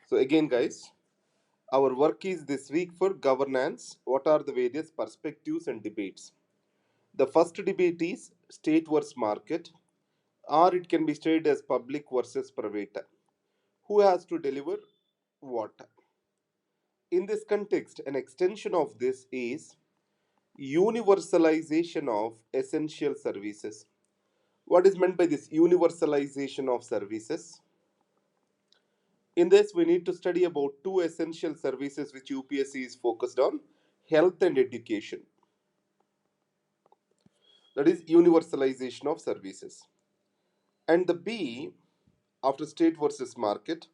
So again, guys, our work is this week for governance. What are the various perspectives and debates? The first debate is state versus market, or it can be stated as public versus private. Who has to deliver what? In this context, an extension of this is universalization of essential services. What is meant by this universalization of services? In this, we need to study about two essential services which UPSC is focused on: health and education. That is universalization of services. And the B, after state versus market,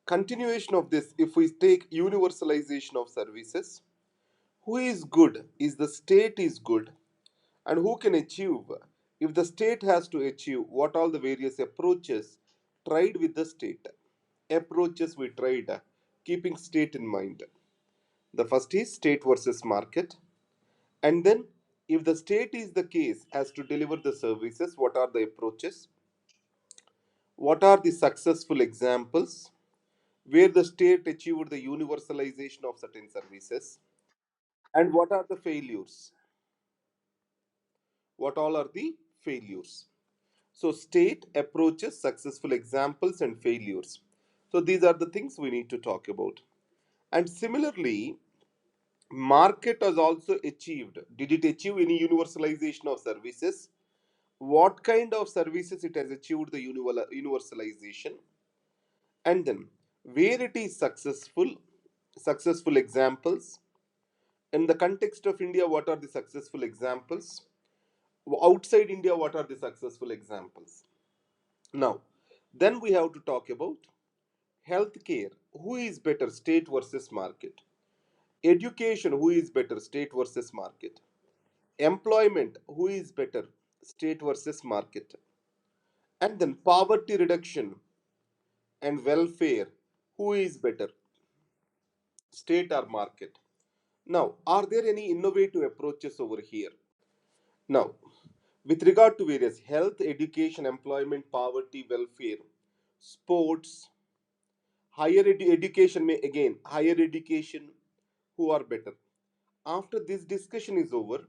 continuation of this, if we take universalization of services, who is good? Is the state is good? And who can achieve? If the state has to achieve, what all the various approaches tried with the state? Approaches we tried, keeping state in mind. The first is state versus market. And then, if the state is the case as to deliver the services, what are the approaches? What are the successful examples where the state achieved the universalization of certain services? And what are the failures? What all are the failures? So, state approaches, successful examples, and failures. So, these are the things we need to talk about. And similarly, market has also achieved. Did it achieve any universalization of services? What kind of services it has achieved the universalization? And then, where it is successful, successful examples. In the context of India, what are the successful examples? Outside India, what are the successful examples? Now, then we have to talk about healthcare. Who is better, state versus market? Education, who is better, state versus market? Employment, who is better, state versus market? And then poverty reduction and welfare, who is better, state or market? Now, are there any innovative approaches over here? Now, with regard to various health, education, employment, poverty, welfare, sports, education, may again, higher education, who are better? After this discussion is over,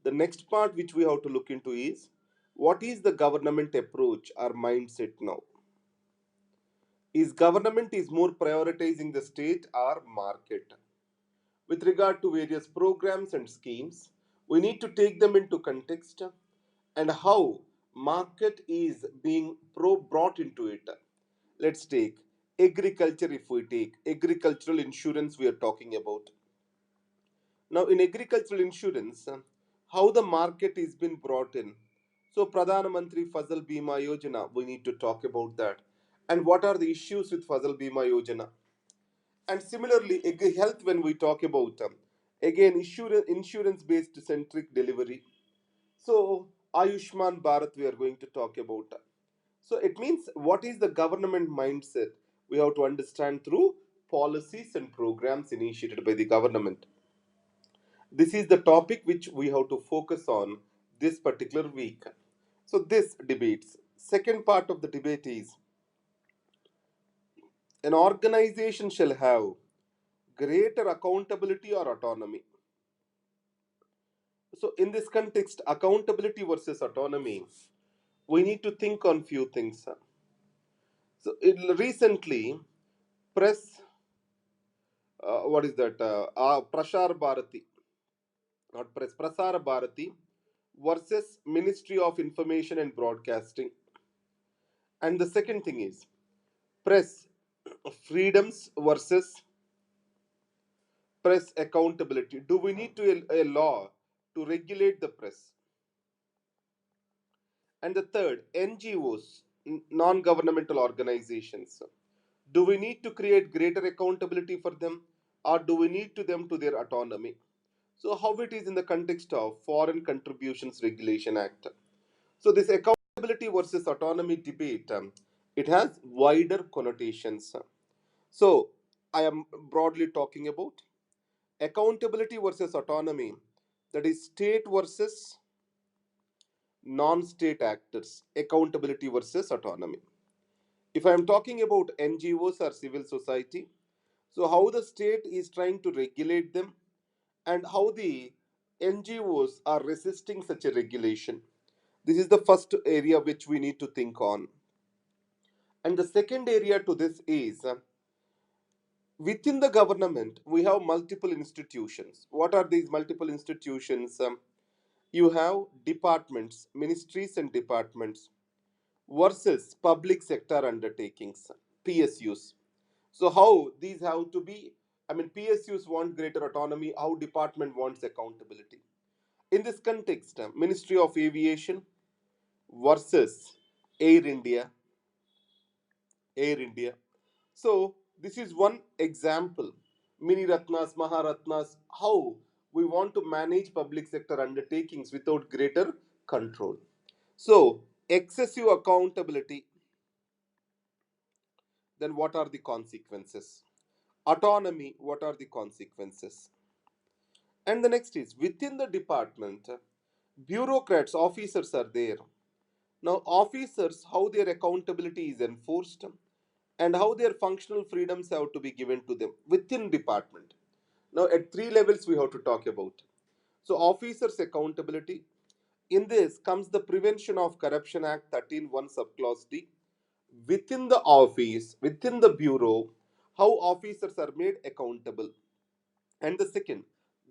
the next part which we have to look into is what is the government approach or mindset now? Is government is more prioritizing the state or market? With regard to various programs and schemes, we need to take them into context and how market is being brought into it. Let's take agriculture. If we take agricultural insurance, we are talking about. Now, in agricultural insurance, how the market is been brought in. So, Pradhan Mantri Fasal Bima Yojana, we need to talk about that. And what are the issues with Fasal Bima Yojana? And similarly, health, when we talk about, again, insurance based centric delivery. So, Ayushman Bharat, we are going to talk about. So, it means what is the government mindset? We have to understand through policies and programs initiated by the government. This is the topic which we have to focus on this particular week. So, this debates. Second part of the debate is an organization shall have greater accountability or autonomy. So, in this context, accountability versus autonomy, we need to think on few things. So, recently, press, what is that? Prashar Bharati, not press, Prasar Bharati versus Ministry of Information and Broadcasting. And the second thing is press freedoms versus press accountability. Do we need to a law to regulate the press? And the third, NGOs, non-governmental organizations. Do we need to create greater accountability for them, or do we need to them to their autonomy? So how it is in the context of Foreign Contributions Regulation Act. So this accountability versus autonomy debate, it has wider connotations. So I am broadly talking about accountability versus autonomy, that is state versus non-state actors, accountability versus autonomy. If I am talking about NGOs or civil society, so how the state is trying to regulate them and how the NGOs are resisting such a regulation. This is the first area which we need to think on. And the second area to this is within the government, we have multiple institutions. What are these multiple institutions? You have departments, ministries, and departments versus public sector undertakings, PSUs. So, how these have to be? I mean, PSUs want greater autonomy, how department wants accountability. In this context, Ministry of Aviation versus Air India, Air India. So this is one example. Mini Ratnas, Maharatnas, how we want to manage public sector undertakings without greater control. So excessive accountability, then what are the consequences? Autonomy, what are the consequences? And the next is within the department, bureaucrats, officers are there. Now, officers, how their accountability is enforced and how their functional freedoms have to be given to them within department. Now, at three levels, we have to talk about. So, officers' accountability. In this comes the Prevention of Corruption Act 13(1) subclause D. Within the office, within the bureau, how officers are made accountable. And the second,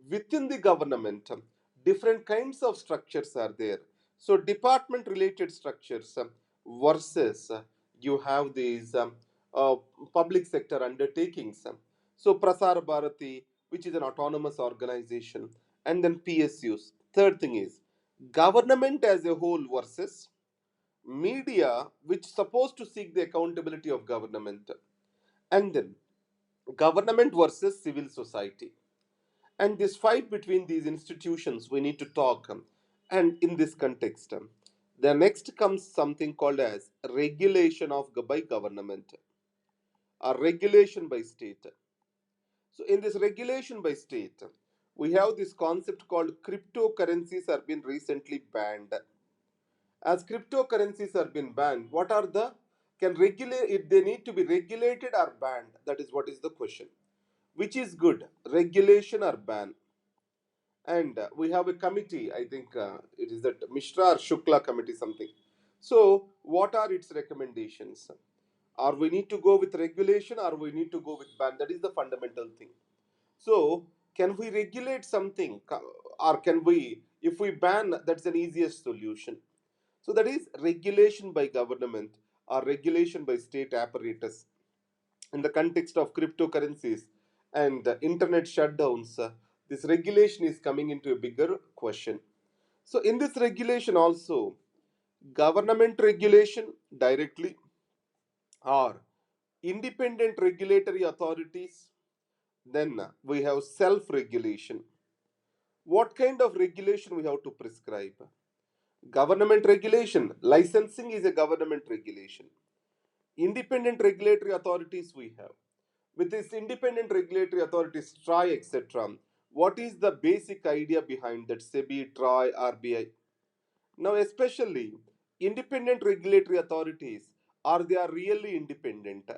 within the government, different kinds of structures are there. So department related structures versus you have these uh, public sector undertakings. So Prasar Bharati, which is an autonomous organization, and then PSUs. Third thing is government as a whole versus media, which supposed to seek the accountability of government, and then government versus civil society. And this fight between these institutions, we need to talk. And in this context, the next comes something called as regulation of by government or regulation by state. So, in this regulation by state, we have this concept called cryptocurrencies are been recently banned. As cryptocurrencies are been banned, what are the can regulate if they need to be regulated or banned? That is what is the question. Which is good, regulation or ban? And we have a committee. I think it is that Mishra or Shukla committee something. So, what are its recommendations? Or we need to go with regulation, or we need to go with ban? That is the fundamental thing. So, can we regulate something, or can we, if we ban, that's an easiest solution. So, that is regulation by government or regulation by state apparatus in the context of cryptocurrencies and internet shutdowns, this regulation is coming into a bigger question. So, in this regulation, also, government regulation directly or independent regulatory authorities, then we have self regulation. What kind of regulation we have to prescribe? Government regulation, licensing is a government regulation. Independent regulatory authorities we have. With this independent regulatory authorities, TRI, etc., what is the basic idea behind that SEBI, TRI, RBI? Now, especially independent regulatory authorities, are they are really independent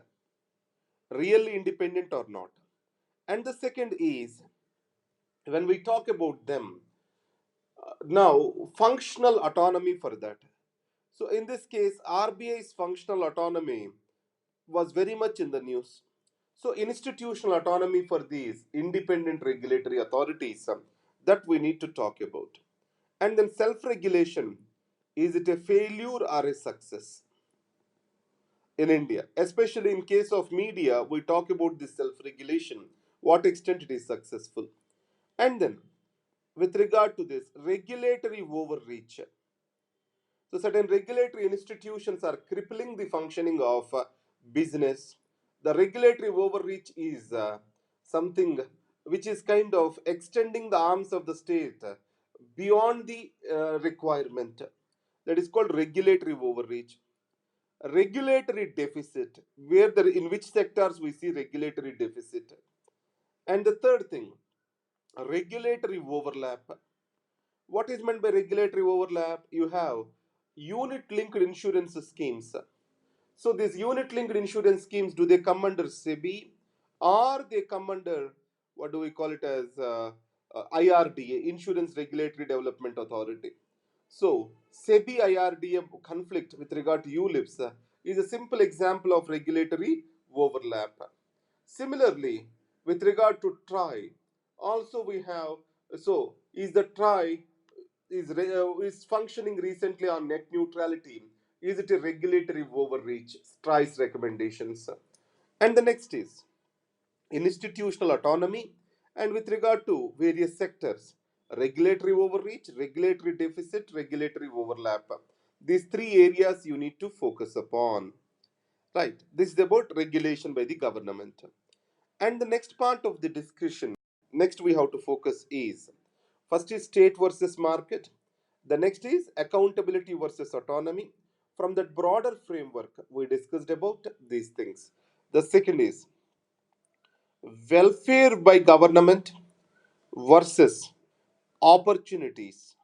or not? And the second is when we talk about them, now functional autonomy for that. So, in this case, RBI's functional autonomy was very much in the news. So, institutional autonomy for these independent regulatory authorities, that we need to talk about. And then self regulation, is it a failure or a success in India? Especially in case of media, we talk about this self regulation, what extent it is successful. And then, with regard to this regulatory overreach, so certain regulatory institutions are crippling the functioning of business. The regulatory overreach is something which is kind of extending the arms of the state beyond the requirement. That is called regulatory overreach. Regulatory deficit, where the in which sectors we see regulatory deficit. And the third thing, regulatory overlap. What is meant by regulatory overlap? You have unit linked insurance schemes. So these unit linked insurance schemes, do they come under SEBI or they come under, what do we call it as, IRDA, Insurance Regulatory Development Authority? So SEBI IRDA conflict with regard to ULIPs is a simple example of regulatory overlap. Similarly, with regard to TRI, also we have, so is the TRI is functioning recently on net neutrality? Is it a regulatory overreach? TRI's recommendations. And the next is institutional autonomy, and with regard to various sectors, regulatory overreach, regulatory deficit, regulatory overlap. These three areas you need to focus upon. Right. This is about regulation by the government. And the next part of the discussion, next we have to focus is, first is state versus market. The next is accountability versus autonomy. From that broader framework, we discussed about these things. The second is welfare by government versus opportunities.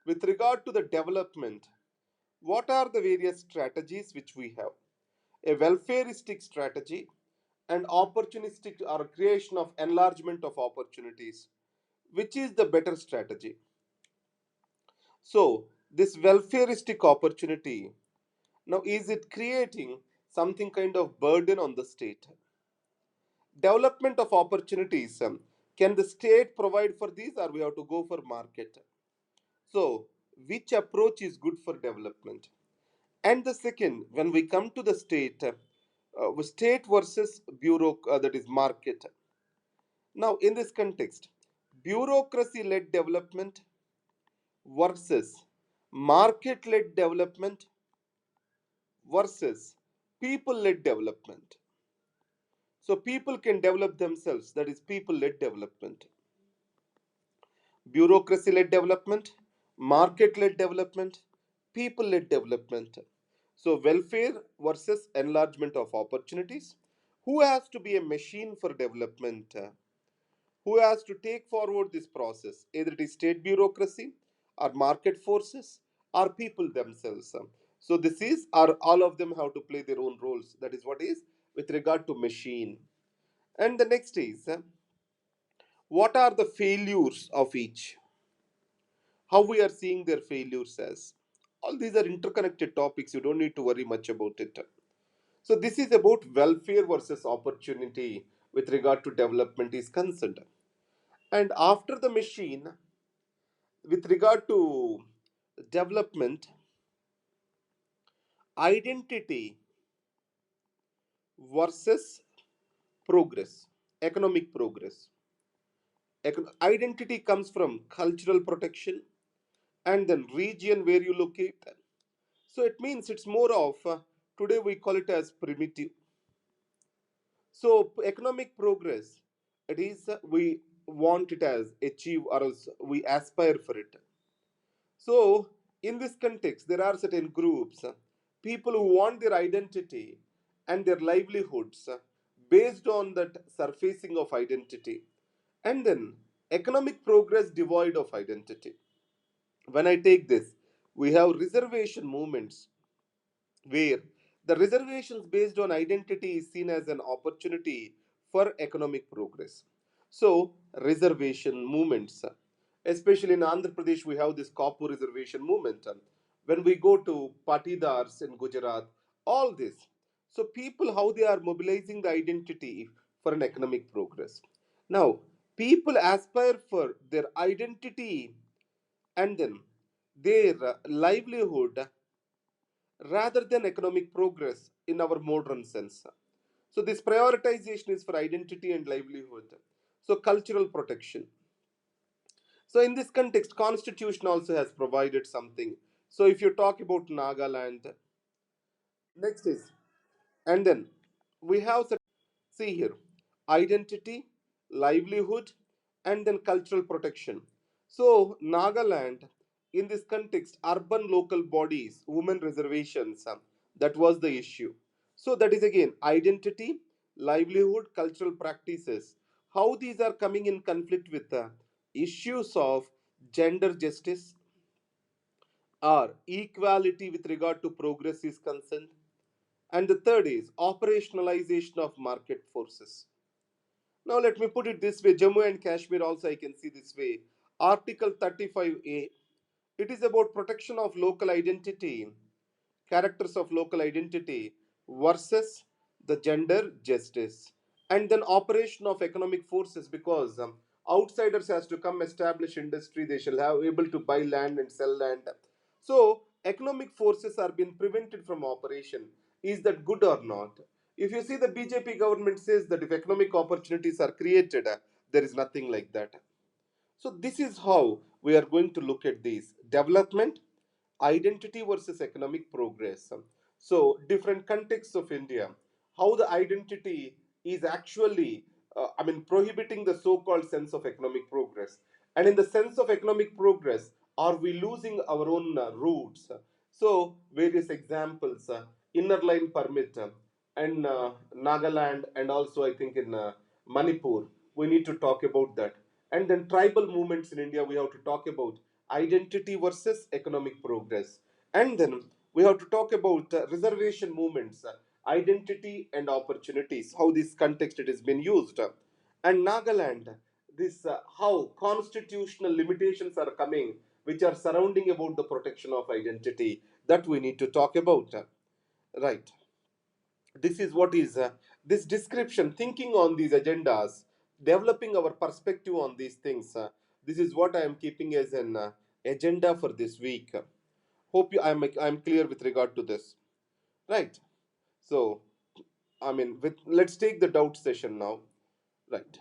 With regard to the development, what are the various strategies which we have? A welfareistic strategy and opportunistic or creation of enlargement of opportunities. Which is the better strategy? So, this welfareistic opportunity, now is it creating something kind of burden on the state? Development of opportunities, can the state provide for these or we have to go for market? So, which approach is good for development? And the second, when we come to the state versus bureau, that is market. Now, in this context, bureaucracy led development versus market led development versus people led development. So, people can develop themselves, that is, people led development. Bureaucracy led development, market led development, people led development. So, welfare versus enlargement of opportunities. Who has to be a machine for development? Who has to take forward this process? Either it is state bureaucracy, or market forces, or people themselves. So, this is, or all of them have to play their own roles. That is what is with regard to machine. And the next is, what are the failures of each? How we are seeing their failures as. All these are interconnected topics, you don't need to worry much about it. So this is about welfare versus opportunity with regard to development is concerned. And after the machine, with regard to development, identity versus progress, economic progress. Identity comes from cultural protection and then region where you locate. So it means it's more of, today we call it as primitive. So economic progress, it is, we want it as achieve or else we aspire for it. So in this context, there are certain groups, people who want their identity and their livelihoods based on that surfacing of identity, and then economic progress devoid of identity. When I take this, we have reservation movements where the reservations based on identity is seen as an opportunity for economic progress. So, reservation movements, especially in Andhra Pradesh, we have this Kapu reservation movement. When we go to Patidars in Gujarat, all this. So, people, how they are mobilizing the identity for an economic progress. Now, people aspire for their identity and then their livelihood rather than economic progress in our modern sense. So, this prioritization is for identity and livelihood. So, cultural protection. So, in this context, Constitution also has provided something. So, if you talk about Nagaland, next is, and then we have, see here, identity, livelihood, and then cultural protection. So, Nagaland, in this context, urban local bodies, women reservations, that was the issue. So, that is again identity, livelihood, cultural practices. How these are coming in conflict with the issues of gender justice or equality with regard to progress is concerned. And the third is operationalization of market forces. Now, let me put it this way, Jammu and Kashmir also I can see this way. Article 35A, it is about protection of local identity, characters of local identity versus the gender justice, and then operation of economic forces, because outsiders has to come establish industry, they shall have able to buy land and sell land. So economic forces are being prevented from operation. Is that good or not? If you see, the BJP government says that if economic opportunities are created, there is nothing like that. So this is how we are going to look at this development, identity versus economic progress. So different contexts of India, how the identity is actually, prohibiting the so-called sense of economic progress. And in the sense of economic progress, are we losing our own roots? So various examples, inner line permit, and Nagaland, and also I think in Manipur, we need to talk about that. And then tribal movements in India, we have to talk about identity versus economic progress. And then we have to talk about reservation movements, identity and opportunities, how this context it has been used. And Nagaland, this how constitutional limitations are coming, which are surrounding about the protection of identity, that we need to talk about. Right. This is what is this description, thinking on these agendas, developing our perspective on these things. This is what I am keeping as an agenda for this week. Hope I'm clear with regard to this. Right. So, with let's take the doubt session now. Right.